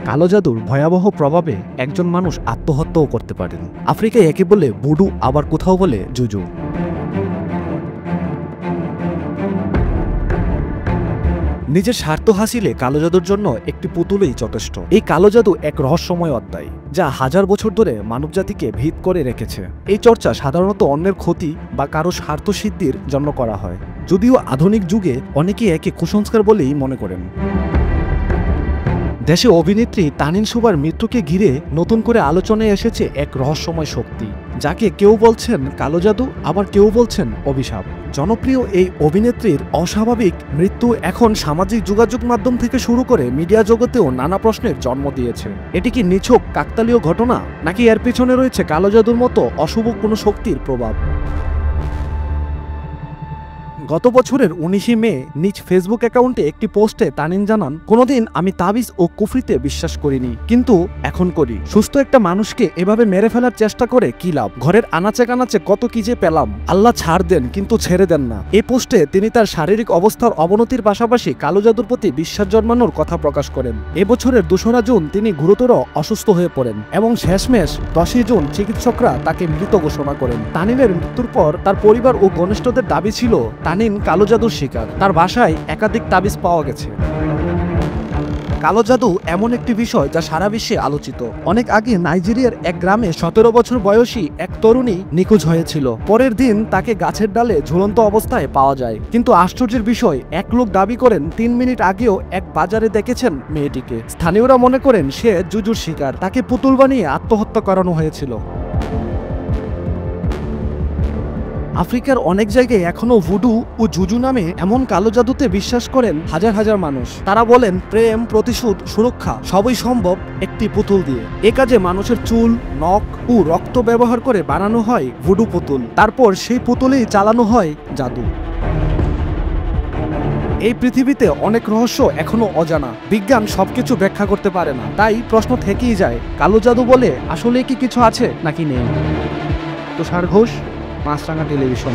কালো জাদুর ভয়াবহ প্রভাবে একজন মানুষ আত্মহত্যাও করতে পারেন। আফ্রিকায় একে বলে ভুডু, আবার কোথাও বলে জুজু। নিজের স্বার্থ হাসিলে কালো জাদুর জন্য একটি পুতুলই যথেষ্ট। এই কালো জাদু এক রহস্যময় অধ্যায়, যা হাজার বছর ধরে মানবজাতিকে ভীত করে রেখেছে। এই চর্চা সাধারণত অন্যের ক্ষতি বা কারো স্বার্থ সিদ্ধির জন্য করা হয়, যদিও আধুনিক যুগে অনেকেই একে কুসংস্কার বলেই মনে করেন। দেশে অভিনেত্রী তানিন সুবার মৃত্যুকে ঘিরে নতুন করে আলোচনায় এসেছে এক রহস্যময় শক্তি, যাকে কেউ বলছেন কালো জাদু, আবার কেউ বলছেন অভিশাপ। জনপ্রিয় এই অভিনেত্রীর অস্বাভাবিক মৃত্যু এখন সামাজিক যোগাযোগ মাধ্যম থেকে শুরু করে মিডিয়া জগতেও নানা প্রশ্নের জন্ম দিয়েছে। এটি কি নিছক কাকতালীয় ঘটনা, নাকি এর পিছনে রয়েছে কালো জাদুর মতো অশুভ কোনো শক্তির প্রভাব? গত বছরের 19 মে নিজ ফেসবুক অ্যাকাউন্টে একটি পোস্টে তানিন জানান, কোনোদিন আমি তাবিজ ও কুফরিতে বিশ্বাস করিনি, কিন্তু এখন করি। সুস্থ একটা মানুষকে এভাবে মেরে ফেলার চেষ্টা করে কি লাভ? ঘরের আনাচে কানাচে কত কি যে পেলাম, আল্লাহ ছাড় দেন কিন্তু ছেড়ে দেন না। এই পোস্টে তিনি তার শারীরিক অবস্থার অবনতির পাশাপাশি কালো জাদুর প্রতি বিশ্বাস জন্মানোর কথা প্রকাশ করেন। এবছরের 2রা জুন তিনি গুরুতর অসুস্থ হয়ে পড়েন এবং শেষমেশ 10ই জুন চিকিৎসকরা তাকে মৃত ঘোষণা করেন। তানিনের মৃত্যুর পর তার পরিবার ও ঘনিষ্ঠদের দাবি ছিল তানিন কালো জাদুর শিকার। তার বাসায় একাধিক তাবিজ পাওয়া গেছে। কালো জাদু এমন একটি বিষয় যা সারা বিশ্বে আলোচিত। অনেক আগে নাইজেরিয়ার এক গ্রামে 17 বছর বয়সী এক তরুণী নিখোঁজ হয়েছিল। পরের দিন তাকে গাছের ডালে ঝুলন্ত অবস্থায় পাওয়া যায়, কিন্তু আশ্চর্যের বিষয়, এক লোক দাবি করেন 3 মিনিট আগেও এক বাজারে দেখেছেন মেয়েটিকে। স্থানীয়রা মনে করেন সে জুজুর শিকার, তাকে পুতুল বানিয়ে আত্মহত্যা করানো হয়েছিল। আফ্রিকার অনেক জায়গায় এখনো ভুডু ও জুজু নামে এমন কালো জাদুতে বিশ্বাস করেন হাজার হাজার মানুষ। তারা বলেন প্রেম, প্রতিশোধ, সুরক্ষা সবই সম্ভব একটি পুতুল দিয়ে। এ কাজে মানুষের চুল, নখ ও রক্ত ব্যবহার করে বানানো হয় ভুডু পুতুল। তারপর সেই পুতুলেই চালানো হয় জাদু। এই পৃথিবীতে অনেক রহস্য এখনো অজানা। বিজ্ঞান সবকিছু ব্যাখ্যা করতে পারে না, তাই প্রশ্ন থেকেই যায়, কালো জাদু বলে আসলে কি কিছু আছে নাকি নেই? তুষার ঘোষ, মাছরাঙা টেলিভিশন।